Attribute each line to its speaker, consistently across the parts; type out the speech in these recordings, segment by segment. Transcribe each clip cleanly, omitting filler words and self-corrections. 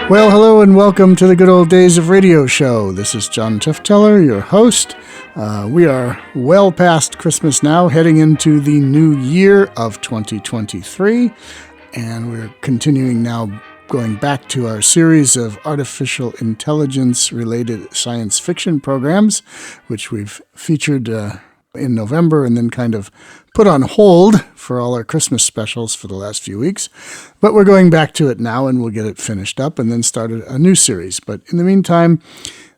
Speaker 1: Well, hello and welcome to the Good Old Days of Radio Show. This is John Tifteller, your host. We are well past Christmas now, heading into the new year of 2023, and we're continuing now going back to our series of artificial intelligence-related science fiction programs, which we've featured in November and then kind of put on hold for all our Christmas specials for the last few weeks. But we're going back to it now, and we'll get it finished up and then start a new series. But in the meantime,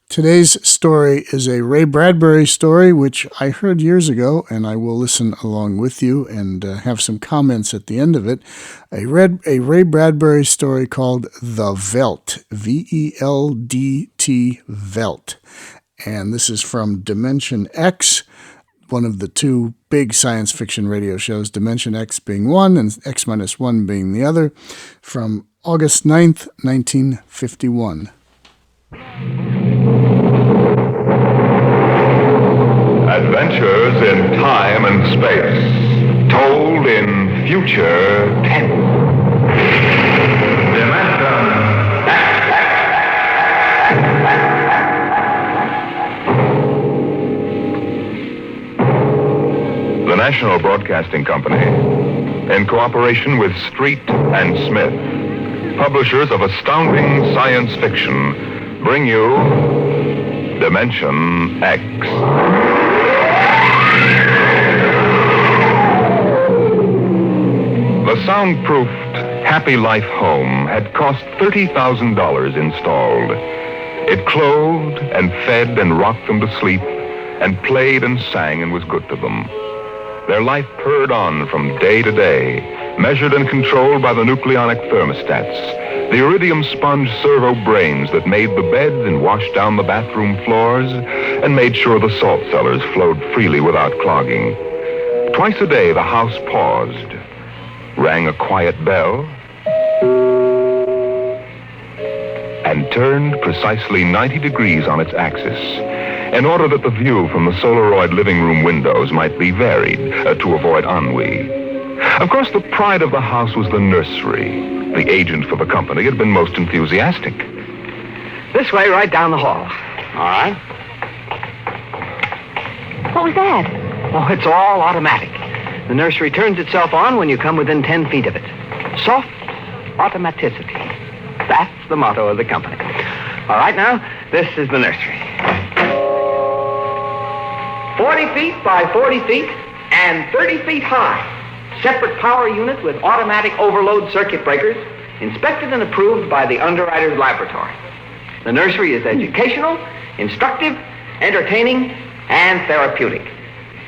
Speaker 1: today's story is a Ray Bradbury story, which I heard years ago, and I will listen along with you and have some comments at the end of it. A Ray Bradbury story called The Veldt, V-E-L-D-T, Veldt. And this is from Dimension X, one of the two big science fiction radio shows, Dimension X being one and X-1 being the other, from August 9th, 1951.
Speaker 2: Adventures in time and space, told in future tense. Dimension The National Broadcasting Company, in cooperation with Street and Smith, publishers of astounding science fiction, bring you Dimension X. The soundproofed Happy Life home had cost $30,000 installed. It clothed and fed and rocked them to sleep and played and sang and was good to them. Their life purred on from day to day, measured and controlled by the nucleonic thermostats, the iridium sponge servo brains that made the beds and washed down the bathroom floors and made sure the salt cellars flowed freely without clogging. Twice a day, the house paused, rang a quiet bell, and turned precisely 90 degrees on its axis, in order that the view from the Solaroid living room windows might be varied to avoid ennui. Of course, the pride of the house was the nursery. The agent for the company had been most enthusiastic.
Speaker 3: This way, right down the hall. All right.
Speaker 4: What was that?
Speaker 3: Oh, it's all automatic. The nursery turns itself on when you come within 10 feet of it. Soft automaticity. That's the motto of the company. All right, now, this is the nursery. 40 feet by 40 feet and 30 feet high. Separate power unit with automatic overload circuit breakers, inspected and approved by the underwriter's laboratory. The nursery is educational, instructive, entertaining, and therapeutic.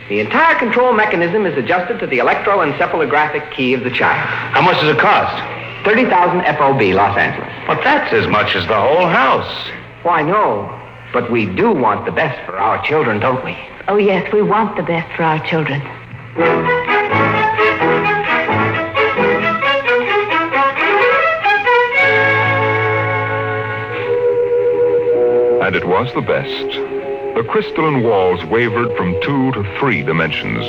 Speaker 3: The entire control mechanism is adjusted to the electroencephalographic key of the child.
Speaker 5: How much does it cost?
Speaker 3: 30,000 FOB, Los Angeles.
Speaker 5: But that's as much as the whole house.
Speaker 3: Why, no. But we do want the best for our children, don't we?
Speaker 4: Oh, yes, we want the best for our children.
Speaker 2: And it was the best. The crystalline walls wavered from 2 to 3 dimensions.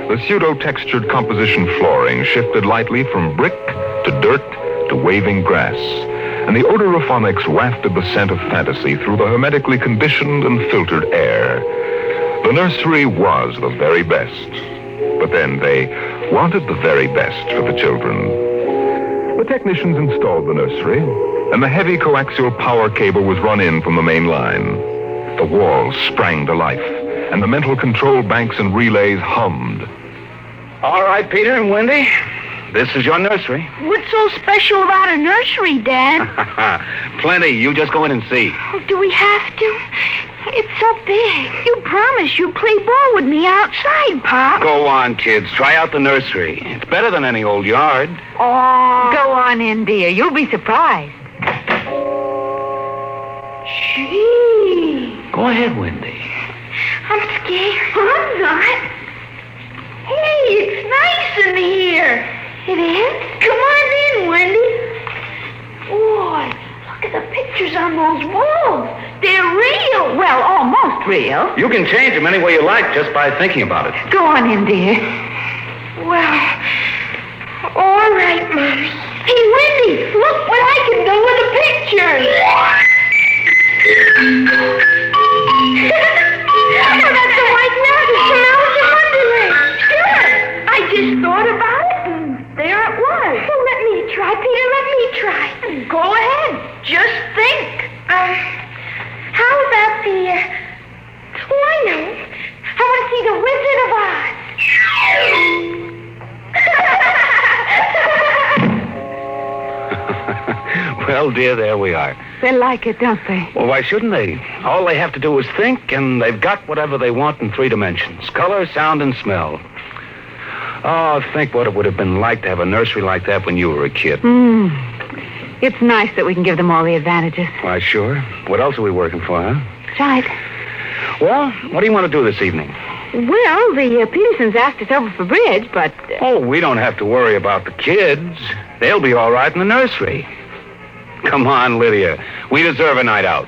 Speaker 2: The pseudo-textured composition flooring shifted lightly from brick to dirt to waving grass. And the odorophonics wafted the scent of fantasy through the hermetically conditioned and filtered air. The nursery was the very best. But then they wanted the very best for the children. The technicians installed the nursery, and the heavy coaxial power cable was run in from the main line. The walls sprang to life, and the mental control banks and relays hummed.
Speaker 5: All right, Peter and Wendy, this is your nursery.
Speaker 4: What's so special about a nursery, Dad?
Speaker 5: Plenty. You just go in and see.
Speaker 4: Oh, do we have to? It's so big. You promised you'd play ball with me outside, Pop.
Speaker 5: Go on, kids. Try out the nursery. It's better than any old yard.
Speaker 4: Oh. Go on in, dear. You'll be surprised. Gee.
Speaker 5: Go ahead, Wendy.
Speaker 4: I'm scared. I'm not. Hey, it's nice in here. It is? Come on in, Wendy. Boy, look at the pictures on those walls. They're real. Well, almost real.
Speaker 5: You can change them any way you like just by thinking about it.
Speaker 4: Go on in, dear. Well, all right, Mommy. Hey, Wendy, look what I can do with a picture. Oh, that's a white mouse from Alice in Wonderland. Sure. I just thought about it, and there it was. Well, let me try, Peter. Let me try. Go ahead. Just think. How about the... Oh, I know. I want to see the Wizard of Oz.
Speaker 5: Well, dear, there we are.
Speaker 6: They like it, don't they?
Speaker 5: Well, why shouldn't they? All they have to do is think, and they've got whatever they want in 3 dimensions. Color, sound, and smell. Oh, think what it would have been like to have a nursery like that when you were a kid.
Speaker 6: It's nice that we can give them all the advantages.
Speaker 5: Why, sure. What else are we working for, huh?
Speaker 6: That's right.
Speaker 5: Well, what do you want to do this evening?
Speaker 6: Well, the Petersons asked us over for bridge, but...
Speaker 5: Oh, we don't have to worry about the kids. They'll be all right in the nursery. Come on, Lydia. We deserve a night out.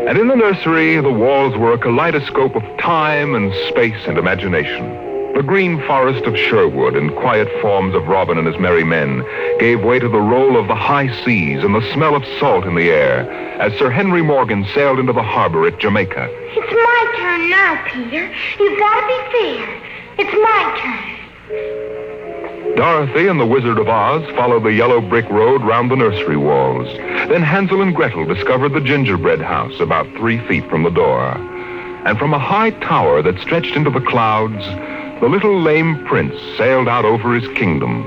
Speaker 2: And in the nursery, the walls were a kaleidoscope of time and space and imagination. The green forest of Sherwood and quiet forms of Robin and his merry men gave way to the roll of the high seas and the smell of salt in the air as Sir Henry Morgan sailed into the harbor at Jamaica.
Speaker 4: It's my turn now, Peter. You've got to be fair. It's my turn.
Speaker 2: Dorothy and the Wizard of Oz followed the yellow brick road round the nursery walls. Then Hansel and Gretel discovered the gingerbread house about 3 feet from the door. And from a high tower that stretched into the clouds, the little lame prince sailed out over his kingdom.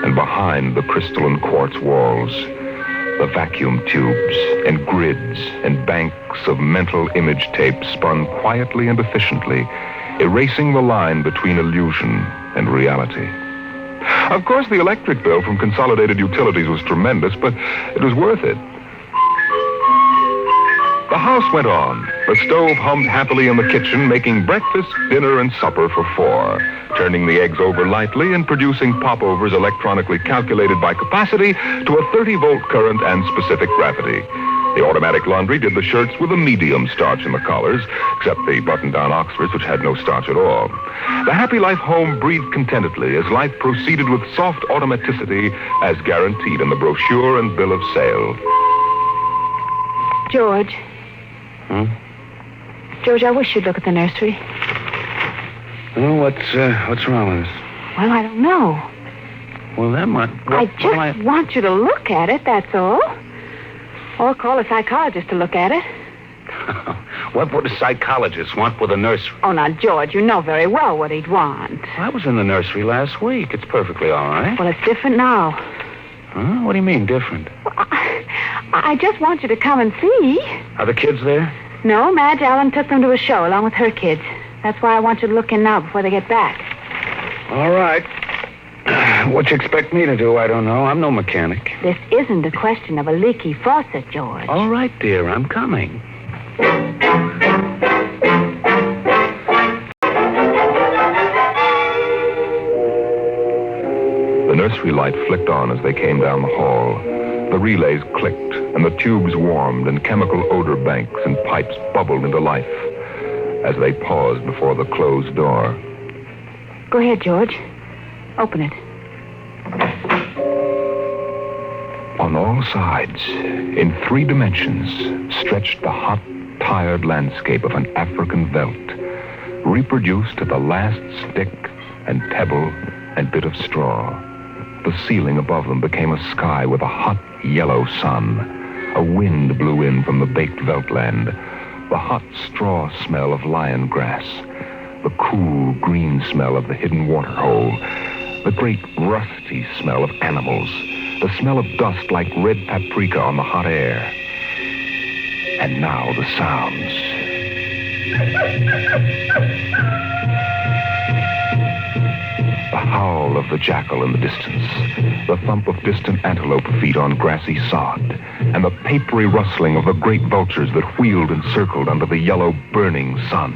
Speaker 2: And behind the crystal and quartz walls, the vacuum tubes and grids and banks of mental image tape spun quietly and efficiently, erasing the line between illusion and reality. Of course, the electric bill from Consolidated Utilities was tremendous, but it was worth it. The house went on. The stove hummed happily in the kitchen, making breakfast, dinner, and supper for 4, turning the eggs over lightly and producing popovers electronically calculated by capacity to a 30-volt current and specific gravity. The automatic laundry did the shirts with a medium starch in the collars, except the button-down Oxfords, which had no starch at all. The Happy Life home breathed contentedly as life proceeded with soft automaticity as guaranteed in the brochure and bill of sale.
Speaker 6: George. George, I wish you'd look at the nursery.
Speaker 5: Well, what's wrong with this?
Speaker 6: Well, I don't know.
Speaker 5: Well, that might...
Speaker 6: I just want you to look at it, that's all. Or call a psychologist to look at it.
Speaker 5: What would a psychologist want with a nursery?
Speaker 6: Oh, now, George, you know very well what he'd want.
Speaker 5: I was in the nursery last week. It's perfectly all right.
Speaker 6: Well, it's different now.
Speaker 5: Huh? What do you mean, different?
Speaker 6: Well, I just want you to come and see.
Speaker 5: Are the kids there?
Speaker 6: No, Madge Allen took them to a show along with her kids. That's why I want you to look in now before they get back.
Speaker 5: All right. What you expect me to do, I don't know. I'm no mechanic.
Speaker 6: This isn't a question of a leaky faucet, George.
Speaker 5: All right, dear, I'm coming.
Speaker 2: The nursery light flicked on as they came down the hall. The relays clicked, and the tubes warmed, and chemical odor banks and pipes bubbled into life as they paused before the closed door.
Speaker 6: Go ahead, George. Open it.
Speaker 2: On all sides, in 3 dimensions, stretched the hot, tired landscape of an African veldt, reproduced to the last stick and pebble and bit of straw. The ceiling above them became a sky with a hot, yellow sun. A wind blew in from the baked veldtland, the hot straw smell of lion grass, the cool green smell of the hidden waterhole, the great rusty smell of animals, the smell of dust like red paprika on the hot air. And now the sounds. The howl of the jackal in the distance, the thump of distant antelope feet on grassy sod, and the papery rustling of the great vultures that wheeled and circled under the yellow burning sun.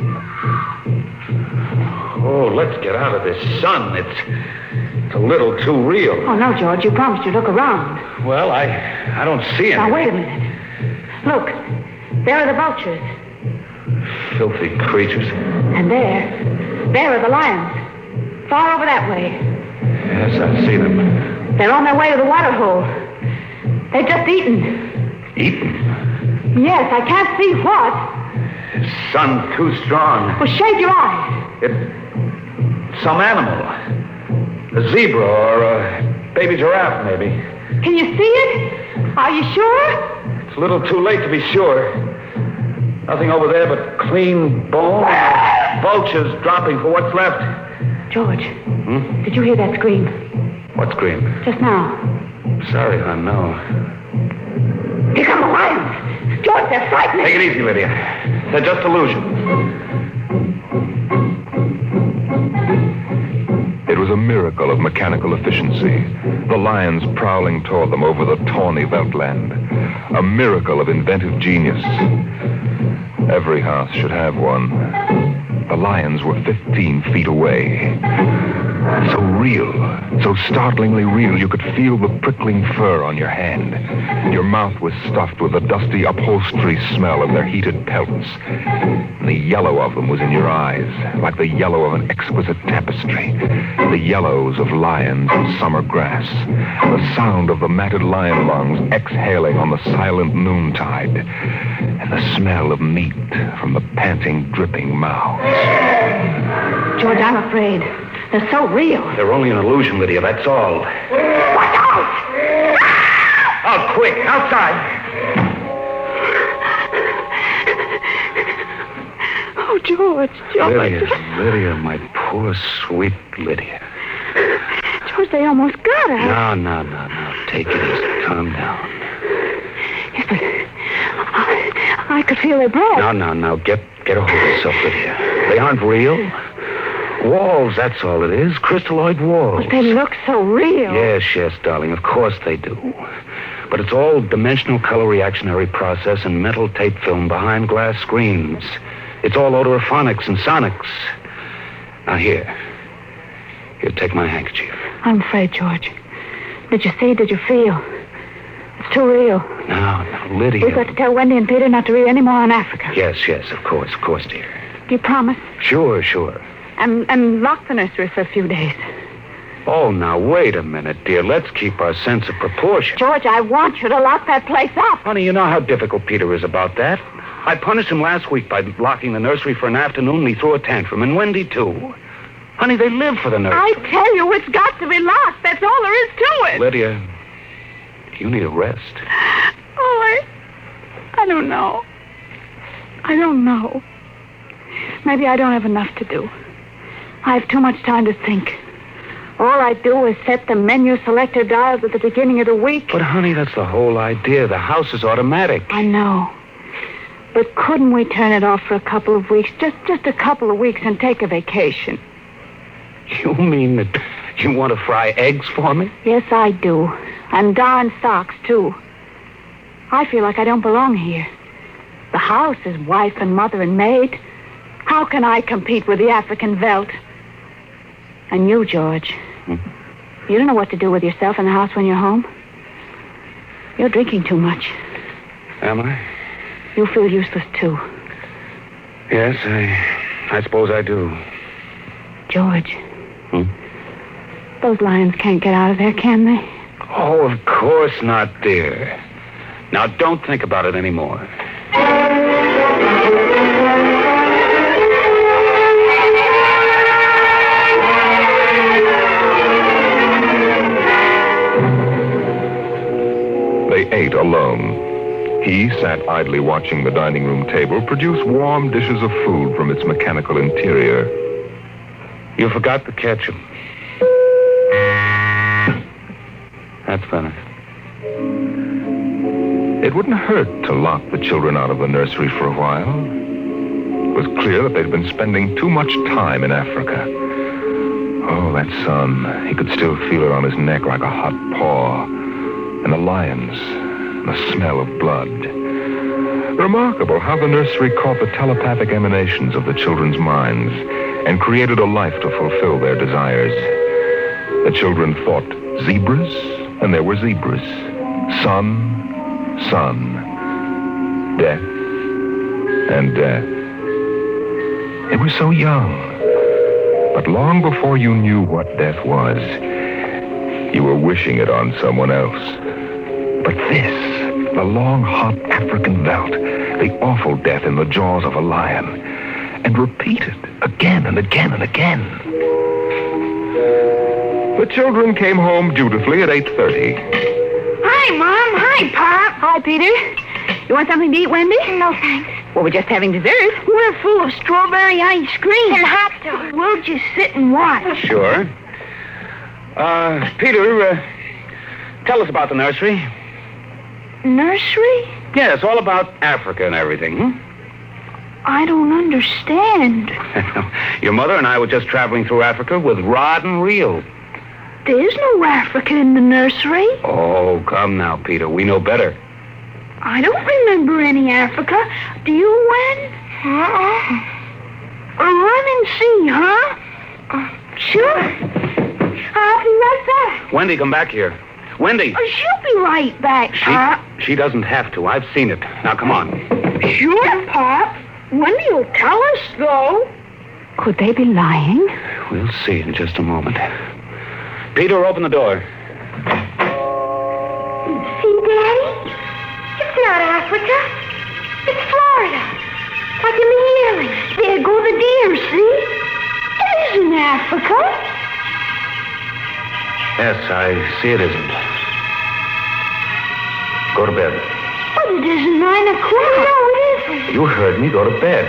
Speaker 5: Oh, let's get out of this sun. It's a little too real.
Speaker 6: Oh, no, George, you promised you'd look around.
Speaker 5: Well, I don't see anything.
Speaker 6: Now, wait a minute. Look, there are the vultures.
Speaker 5: Filthy creatures.
Speaker 6: And there are the lions. Far over that way.
Speaker 5: Yes, I see them.
Speaker 6: They're on their way to the water hole. They've just eaten.
Speaker 5: Eaten?
Speaker 6: Yes, I can't see what.
Speaker 5: The sun's too strong.
Speaker 6: Well, shade your eyes.
Speaker 5: It's some animal. A zebra or a baby giraffe, maybe.
Speaker 6: Can you see it? Are you sure?
Speaker 5: It's a little too late to be sure. Nothing over there but clean bone. Vultures dropping for what's left.
Speaker 6: George, did you hear that scream?
Speaker 5: What scream?
Speaker 6: Just now.
Speaker 5: Sorry, hon, no.
Speaker 6: Here come the lions. George, they're frightening.
Speaker 5: Take it easy, Lydia. They're just illusions.
Speaker 2: It was a miracle of mechanical efficiency, the lions prowling toward them over the tawny Veldt land. A miracle of inventive genius. Every house should have one. The lions were 15 feet away. So real, so startlingly real, you could feel the prickling fur on your hand. Your mouth was stuffed with the dusty upholstery smell of their heated pelts. And the yellow of them was in your eyes, like the yellow of an exquisite tapestry. The yellows of lions and summer grass. The sound of the matted lion lungs exhaling on the silent noontide. And the smell of meat from the panting, dripping mouths.
Speaker 6: George, I'm afraid. They're so real.
Speaker 5: They're only an illusion, Lydia, that's all.
Speaker 6: Watch out!
Speaker 5: Oh, quick, outside.
Speaker 6: Oh, George.
Speaker 5: Lydia, my poor, sweet Lydia.
Speaker 6: George, they almost got her.
Speaker 5: No. Take it easy. Calm down.
Speaker 6: Yes, but I could feel their breath.
Speaker 5: No. Get a hold of yourself, Lydia. They aren't real. Walls, that's all it is. Crystalloid walls.
Speaker 6: But they look so real.
Speaker 5: Yes, darling. Of course they do. But it's all dimensional color reactionary process and metal tape film behind glass screens. It's all odorophonics and sonics. Now here, take my handkerchief.
Speaker 6: I'm afraid, George. Did you see? Did you feel? It's too real.
Speaker 5: No, Lydia.
Speaker 6: We've got to tell Wendy and Peter not to read any more on Africa.
Speaker 5: Yes, of course, dear.
Speaker 6: Do you promise?
Speaker 5: Sure.
Speaker 6: And lock the nursery for a few days.
Speaker 5: Oh, now, wait a minute, dear. Let's keep our sense of proportion.
Speaker 6: George, I want you to lock that place up.
Speaker 5: Honey, you know how difficult Peter is about that. I punished him last week by locking the nursery for an afternoon, and he threw a tantrum, and Wendy, too. Honey, they live for the nursery.
Speaker 6: I tell you, it's got to be locked. That's all there is to it.
Speaker 5: Lydia, you need a rest.
Speaker 6: Oh, I don't know. Maybe I don't have enough to do. I have too much time to think. All I do is set the menu selector dials at the beginning of the week.
Speaker 5: But, honey, that's the whole idea. The house is automatic.
Speaker 6: I know. But couldn't we turn it off for a couple of weeks? Just a couple of weeks and take a vacation.
Speaker 5: You mean that you want to fry eggs for me?
Speaker 6: Yes, I do. And darn socks, too. I feel like I don't belong here. The house is wife and mother and maid. How can I compete with the African Veldt? And you, George, you don't know what to do with yourself in the house when you're home. You're drinking too much.
Speaker 5: Am I?
Speaker 6: You feel useless, too.
Speaker 5: Yes, I suppose I do.
Speaker 6: George. Those lions can't get out of there, can they?
Speaker 5: Oh, of course not, dear. Now, don't think about it anymore.
Speaker 2: They ate alone. He sat idly watching the dining room table produce warm dishes of food from its mechanical interior.
Speaker 5: You forgot the ketchup. That's better.
Speaker 2: It wouldn't hurt to lock the children out of the nursery for a while. It was clear that they'd been spending too much time in Africa. Oh, that sun. He could still feel it on his neck like a hot paw. And the lions, and the smell of blood. Remarkable how the nursery caught the telepathic emanations of the children's minds and created a life to fulfill their desires. The children thought zebras, and there were zebras. Sun, Death and death. They were so young. But long before you knew what death was, you were wishing it on someone else. But this, the long, hot African veldt, the awful death in the jaws of a lion, and repeated again and again and again. The children came home dutifully at 8:30.
Speaker 4: Hi, Mom. Hi, Pop.
Speaker 6: Hi, Peter. You want something to eat, Wendy?
Speaker 4: No, thanks.
Speaker 6: Well, we're just having dessert.
Speaker 4: We're full of strawberry ice cream. And hot dogs. We'll just sit and watch.
Speaker 5: Sure. Peter, tell us about the nursery.
Speaker 4: Nursery?
Speaker 5: Yes, all about Africa and everything.
Speaker 4: I don't understand.
Speaker 5: Your mother and I were just traveling through Africa with rod and reel.
Speaker 4: There's no Africa in the nursery.
Speaker 5: Oh, come now, Peter. We know better.
Speaker 4: I don't remember any Africa. Do you, Wen? Run and see, huh? Sure. I'll be right back.
Speaker 5: Wendy, come back here. Wendy.
Speaker 4: She'll be right back, Pop.
Speaker 5: She doesn't have to. I've seen it. Now, come on.
Speaker 4: Sure, Pop. Wendy will tell us, though.
Speaker 6: Could they be lying?
Speaker 5: We'll see in just a moment. Peter, open the door.
Speaker 4: See, Daddy? It's not Africa. It's Florida. Like in the yearling. There go the deer, see? It isn't Africa.
Speaker 5: Yes, I see it isn't. Go to bed.
Speaker 4: But it isn't 9 o'clock. No, it isn't.
Speaker 5: You heard me. Go to bed.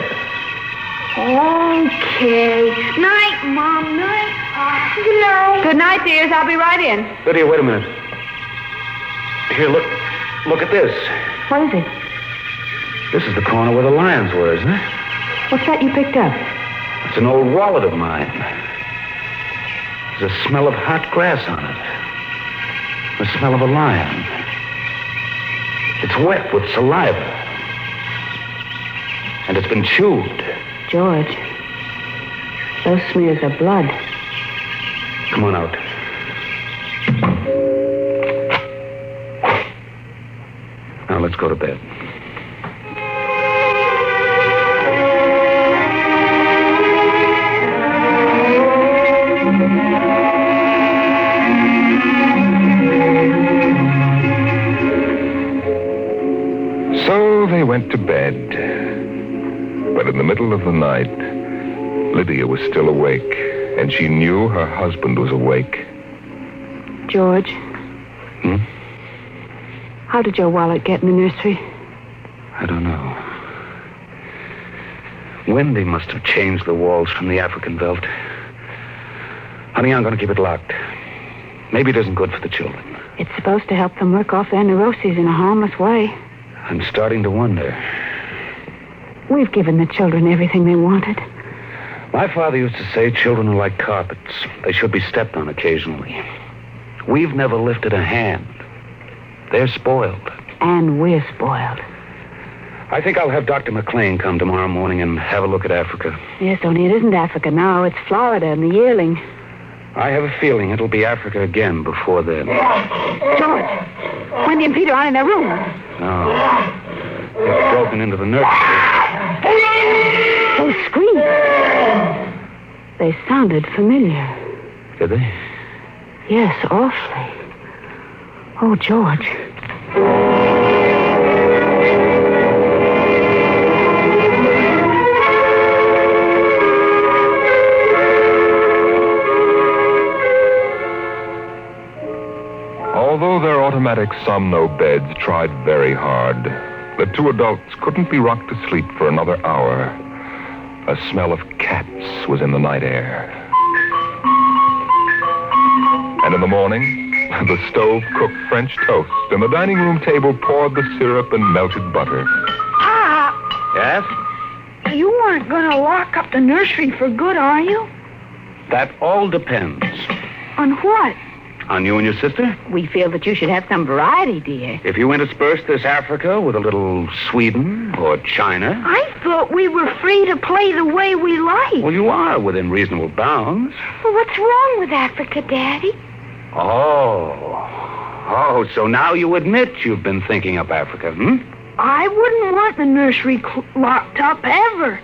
Speaker 4: Okay. Night, Mom. Night, Pop. Good night.
Speaker 6: Good night, dears. I'll be right in.
Speaker 5: Lydia, wait a minute. Here, look. Look at this.
Speaker 6: What is it?
Speaker 5: This is the corner where the lions were, isn't it?
Speaker 6: What's that you picked up?
Speaker 5: It's an old wallet of mine. There's a smell of hot grass on it. The smell of a lion. It's wet with saliva. And it's been chewed.
Speaker 6: George, those smears of blood.
Speaker 5: Come on out. Now let's go to bed.
Speaker 2: So they went to bed. But in the middle of the night, Lydia was still awake, and she knew her husband was awake.
Speaker 6: George. How did your wallet get in the nursery?
Speaker 5: I don't know. Wendy must have changed the walls from the African veldt. Honey, I'm going to keep it locked. Maybe it isn't good for the children.
Speaker 6: It's supposed to help them work off their neuroses in a harmless way.
Speaker 5: I'm starting to wonder.
Speaker 6: We've given the children everything they wanted.
Speaker 5: My father used to say children are like carpets. They should be stepped on occasionally. We've never lifted a hand. They're spoiled.
Speaker 6: And we're spoiled.
Speaker 5: I think I'll have Dr. McLean come tomorrow morning and have a look at Africa.
Speaker 6: Yes, only it isn't Africa now. It's Florida and the yearling.
Speaker 5: I have a feeling it'll be Africa again before then.
Speaker 6: George, Wendy and Peter aren't in their room.
Speaker 5: No. They've broken into the nursery.
Speaker 6: Those screams. They sounded familiar.
Speaker 5: Did they?
Speaker 6: Yes, awfully. Oh, George.
Speaker 2: Although their automatic somno beds tried very hard, the two adults couldn't be rocked to sleep for another hour. A smell of cats was in the night air. And in the morning, the stove cooked French toast, and the dining room table poured the syrup and melted butter.
Speaker 4: Pop,
Speaker 5: Yes?
Speaker 4: you aren't going to lock up the nursery for good, are you?
Speaker 5: That all depends.
Speaker 4: On what?
Speaker 5: On you and your sister?
Speaker 6: We feel that you should have some variety, dear.
Speaker 5: If you intersperse this Africa with a little Sweden or China,
Speaker 4: I thought we were free to play the way we like.
Speaker 5: well, you are within reasonable bounds.
Speaker 4: Well, what's wrong with Africa, Daddy?
Speaker 5: Oh, so now you admit you've been thinking up Africa,
Speaker 4: I wouldn't want the nursery locked up ever.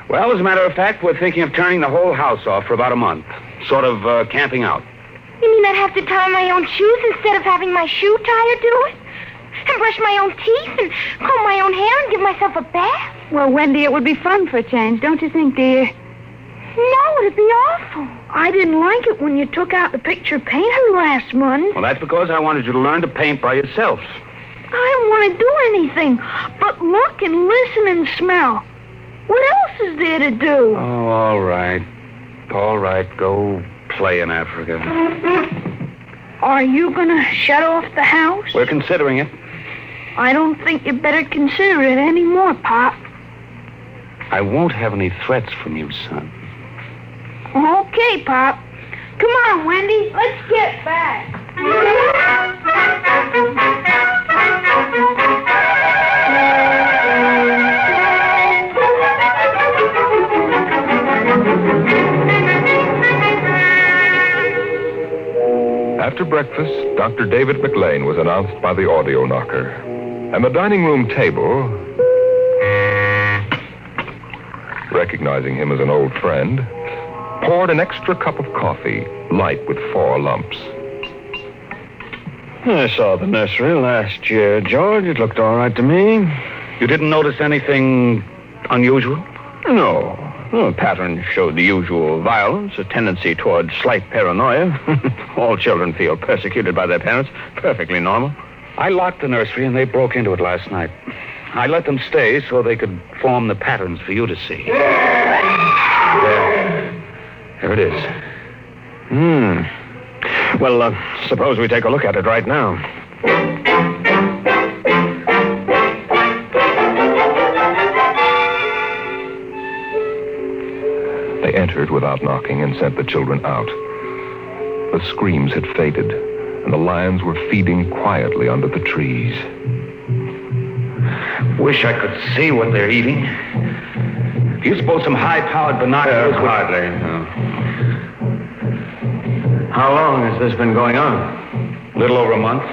Speaker 5: Well, as a matter of fact, we're thinking of turning the whole house off for about a month. Sort of camping out.
Speaker 4: You mean I'd have to tie my own shoes instead of having my shoe tire do it? And brush my own teeth and comb my own hair and give myself a bath?
Speaker 6: Well, Wendy, it would be fun for a change, don't you think, dear?
Speaker 4: No, it'd be awful. I didn't like it when you took out the picture painter last month.
Speaker 5: Well, that's because I wanted you to learn to paint by yourself.
Speaker 4: I don't want to do anything but look and listen and smell. What else is there to do?
Speaker 5: Oh, all right. All right, go play in Africa.
Speaker 4: Are you going to shut off the house?
Speaker 5: We're considering it.
Speaker 4: I don't think you better consider it anymore, Pop.
Speaker 5: I won't have any threats from you, son.
Speaker 4: Okay, Pop. Come on, Wendy. Let's get back.
Speaker 2: After breakfast, Dr. David McLean was announced by the audio knocker. And the dining room table, recognizing him as an old friend, poured an extra cup of coffee, light with 4 lumps.
Speaker 7: I saw the nursery last year, George. It looked all right to me.
Speaker 5: You didn't notice anything unusual?
Speaker 7: No. The pattern showed the usual violence, a tendency toward slight paranoia. All children feel persecuted by their parents. Perfectly normal.
Speaker 5: I locked the nursery and they broke into it last night. I let them stay so they could form the patterns for you to see. There it is.
Speaker 7: Well, suppose we take a look at it right now.
Speaker 2: They entered without knocking and sent the children out. The screams had faded, and the lions were feeding quietly under the trees.
Speaker 5: Wish I could see what they're eating. Do you suppose some high-powered binoculars would...
Speaker 7: Hardly, no. How long has this been going on?
Speaker 5: A little over a month.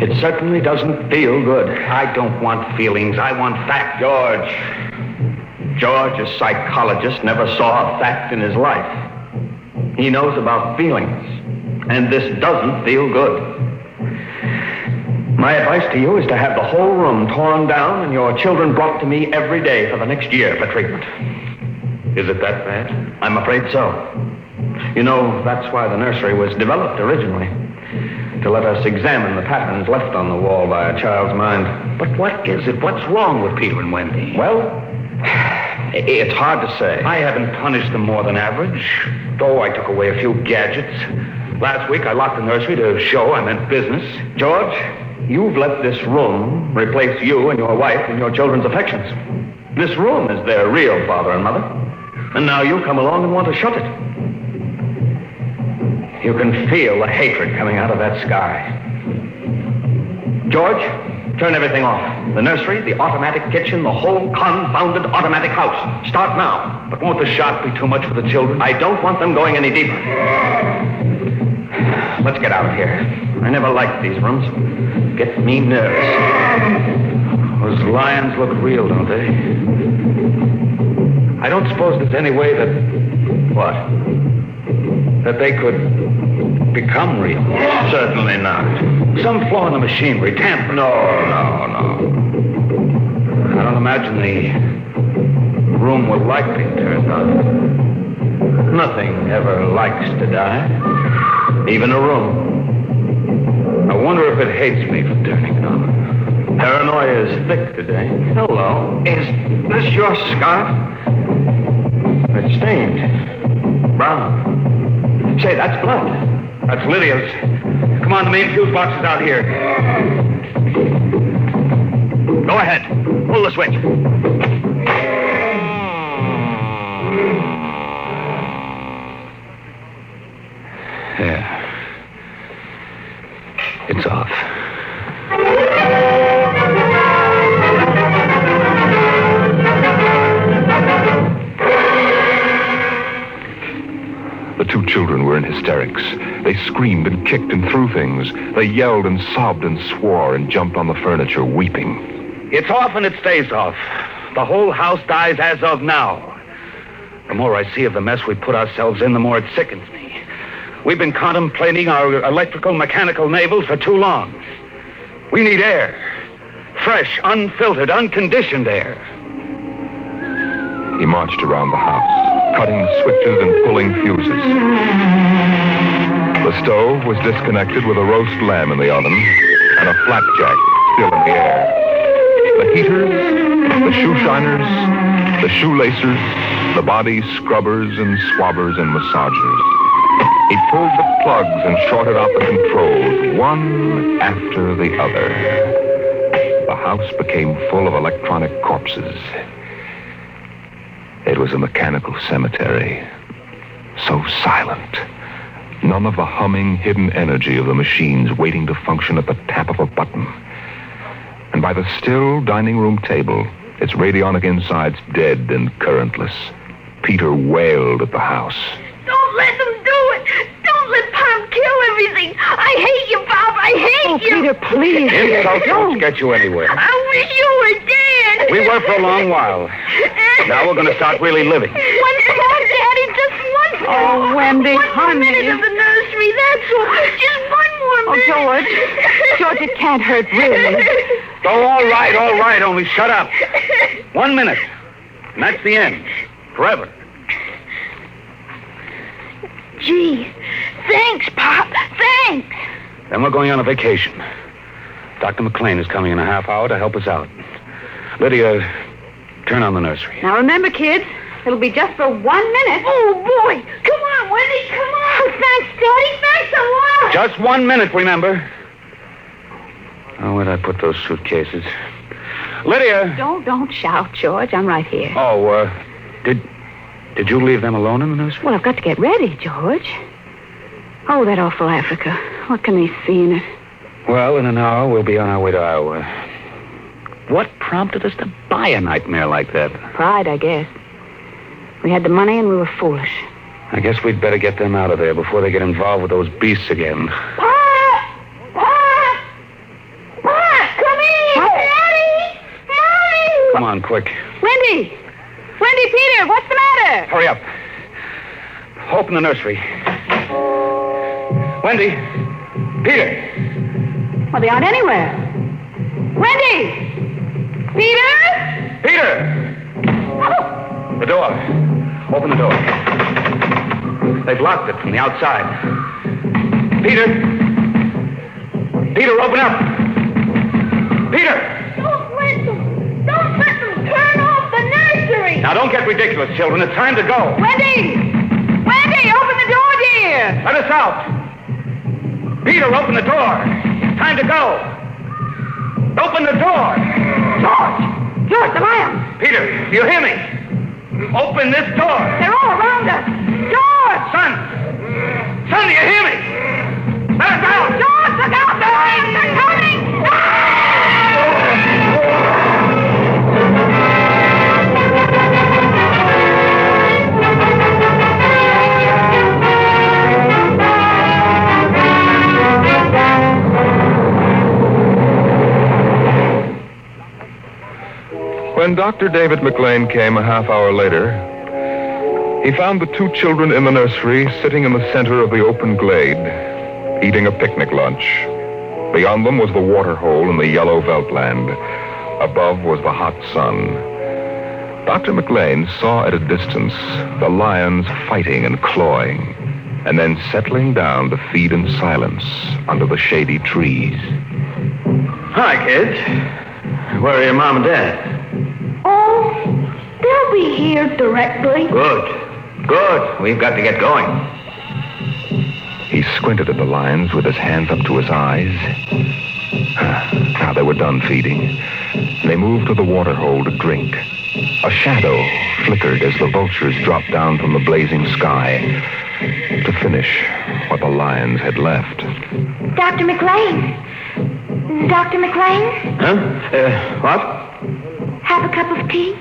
Speaker 5: It certainly doesn't feel good. I don't want feelings. I want fact.
Speaker 7: George, a psychologist, never saw a fact in his life. He knows about feelings, and this doesn't feel good. My advice to you is to have the whole room torn down and your children brought to me every day for the next year for treatment.
Speaker 5: Is it that bad?
Speaker 7: I'm afraid so. You know, that's why the nursery was developed originally, to let us examine the patterns left on the wall by a child's mind.
Speaker 5: But what is it? What's wrong with Peter and Wendy?
Speaker 7: Well, it's hard to say.
Speaker 5: I haven't punished them more than average, though I took away a few gadgets. Last week, I locked the nursery to show I meant business.
Speaker 7: George, you've let this room replace you and your wife and your children's affections. This room is their real father and mother. And now you come along and want to shut it. You can feel the hatred coming out of that sky. George, turn everything off. The nursery, the automatic kitchen, the whole confounded automatic house. Start now.
Speaker 5: But won't the shock be too much for the children?
Speaker 7: I don't want them going any deeper. Let's get out of here. I never liked these rooms. Get me nervous.
Speaker 5: Those lions look real, don't they? I don't suppose there's any way that...
Speaker 7: What?
Speaker 5: That they could become real.
Speaker 7: Certainly not.
Speaker 5: Some flaw in the machinery, tamper.
Speaker 7: No.
Speaker 5: I don't imagine the room will like being turned on.
Speaker 7: Nothing ever likes to die. Even a room.
Speaker 5: I wonder if it hates me for turning it on.
Speaker 7: Paranoia is thick today. Hello.
Speaker 5: Is this your scarf?
Speaker 7: It's stained. Brown. Say, that's blood.
Speaker 5: That's Lydia's. Come on, the main fuse box is out here.
Speaker 7: Go ahead. Pull the switch.
Speaker 5: Yeah. It's off.
Speaker 2: The two two children were in hysterics. They screamed and kicked and threw things. They yelled and sobbed and swore and jumped on the furniture, weeping.
Speaker 5: It's off and it stays off. The whole house dies as of now. The more I see of the mess we put ourselves in, the more it sickens me. We've been contemplating our electrical, mechanical navels for too long. We need air. Fresh, unfiltered, unconditioned air.
Speaker 2: He marched around the house, cutting switches and pulling fuses. The stove was disconnected with a roast lamb in the oven and a flapjack still in the air. The heaters, the shoe shiners, the shoelacers, the body scrubbers and swabbers and massagers. He pulled the plugs and shorted out the controls, one after the other. The house became full of electronic corpses. It was a mechanical cemetery, so silent. None of the humming, hidden energy of the machines waiting to function at the tap of a button. And by the still dining room table, its radionic insides dead and currentless, Peter wailed at the house.
Speaker 4: Don't let them do it! Don't let Pop kill everything! I hate you, Pop! I hate you!
Speaker 6: Peter, please.
Speaker 5: Insults won't get you anywhere.
Speaker 4: I wish you were dead!
Speaker 5: We were for a long while. Now we're going to start really living.
Speaker 4: One more, Daddy, just one more.
Speaker 6: Oh, Wendy,
Speaker 4: one
Speaker 6: honey.
Speaker 4: One more minute of the nursery, that's all. Just one more minute.
Speaker 6: Oh, George, it can't hurt, really.
Speaker 5: Oh, all right, only shut up. 1 minute. And that's the end. Forever.
Speaker 4: Gee, thanks, Pop, thanks.
Speaker 5: Then we're going on a vacation. Dr. McLean is coming in a half hour to help us out. Lydia, turn on the nursery.
Speaker 6: Now, remember, kids, it'll be just for 1 minute.
Speaker 4: Oh, boy. Come on, Wendy, come on. Oh, thanks, Daddy. Thanks a lot.
Speaker 5: Just 1 minute, remember. Oh, where'd I put those suitcases? Lydia!
Speaker 6: Don't shout, George. I'm right here.
Speaker 5: Oh, did you leave them alone in the nursery?
Speaker 6: Well, I've got to get ready, George. Oh, that awful Africa. What can they see in it?
Speaker 5: Well, in an hour, we'll be on our way to Iowa. What prompted us to buy a nightmare like that?
Speaker 6: Pride, I guess. We had the money and we were foolish.
Speaker 5: I guess we'd better get them out of there before they get involved with those beasts again.
Speaker 4: Pop! Pop! Pop, come in! Daddy! Mommy!
Speaker 5: Come on, quick.
Speaker 6: Wendy! Wendy, Peter, what's the matter?
Speaker 5: Hurry up. Open the nursery. Wendy! Peter!
Speaker 6: Well, they aren't anywhere. Wendy! Peter!
Speaker 5: Peter!
Speaker 6: Oh.
Speaker 5: The door. Open the door. They've locked it from the outside. Peter! Peter, open up! Peter!
Speaker 4: Don't let them turn off the nursery!
Speaker 5: Now, don't get ridiculous, children. It's time to go.
Speaker 6: Wendy! Wendy, open the door, dear!
Speaker 5: Let us out! Peter, open the door. It's time to go. Open the door.
Speaker 6: George! George, the lamp!
Speaker 5: Peter, do you hear me? Open this door.
Speaker 6: They're all around us! George!
Speaker 5: Son, do you hear me? Let us out.
Speaker 6: George, look out! They're coming!
Speaker 2: When Dr. David McLean came a half hour later, he found the two children in the nursery sitting in the center of the open glade, eating a picnic lunch. Beyond them was the water hole in the yellow Veldt land. Above was the hot sun. Dr. McLean saw at a distance the lions fighting and clawing, and then settling down to feed in silence under the shady trees.
Speaker 7: Hi, kids. Where are your mom and dad?
Speaker 4: Oh, they'll be here directly.
Speaker 7: Good. We've got to get going.
Speaker 2: He squinted at the lions with his hands up to his eyes. Now they were done feeding. They moved to the water hole to drink. A shadow flickered as the vultures dropped down from the blazing sky to finish what the lions had left.
Speaker 4: Dr. McLean. Dr. McLean?
Speaker 7: Huh? What?
Speaker 4: Have a cup of tea?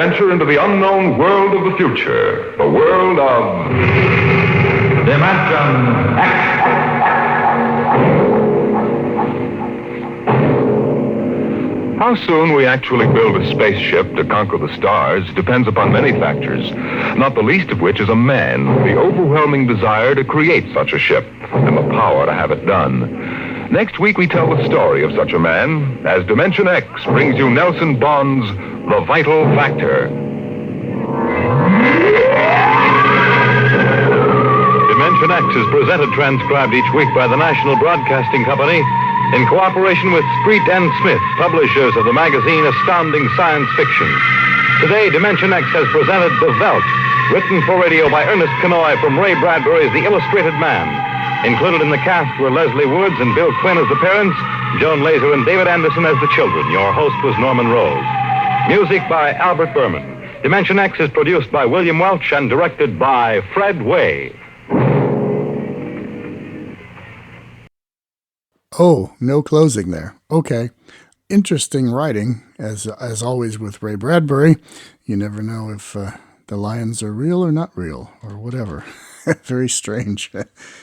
Speaker 2: adventure into the unknown world of the future, the world of Dimension X. How soon we actually build a spaceship to conquer the stars depends upon many factors, not the least of which is a man, the overwhelming desire to create such a ship, and the power to have it done. Next week we tell the story of such a man, as Dimension X brings you Nelson Bond's The Vital Factor.
Speaker 8: Dimension X is presented transcribed each week by the National Broadcasting Company in cooperation with Street and Smith, publishers of the magazine Astounding Science Fiction. Today, Dimension X has presented The Veldt, written for radio by Ernest Kenoy from Ray Bradbury's The Illustrated Man. Included in the cast were Leslie Woods and Bill Quinn as the parents, Joan Laser and David Anderson as the children. Your host was Norman Rose. Music by Albert Berman. Dimension X is produced by William Welch and directed by Fred Way.
Speaker 1: Oh, no closing there. Okay. Interesting writing, as always with Ray Bradbury. You never know if the lions are real or not real, or whatever. Very strange.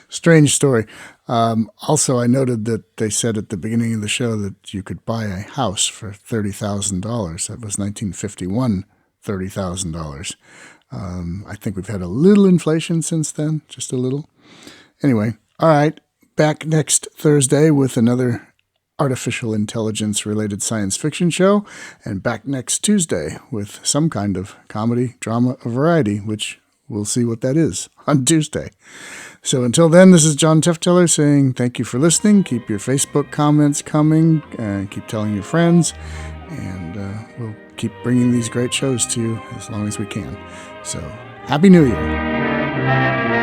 Speaker 1: Strange story. Also, I noted that they said at the beginning of the show that you could buy a house for $30,000. That was 1951, $30,000. I think we've had a little inflation since then, just a little. Anyway, all right. Back next Thursday with another artificial intelligence-related science fiction show, and back next Tuesday with some kind of comedy, drama, or variety, which we'll see what that is on Tuesday. So until then, this is John Tefteller saying thank you for listening. Keep your Facebook comments coming, keep telling your friends, and we'll keep bringing these great shows to you as long as we can. So, Happy New Year!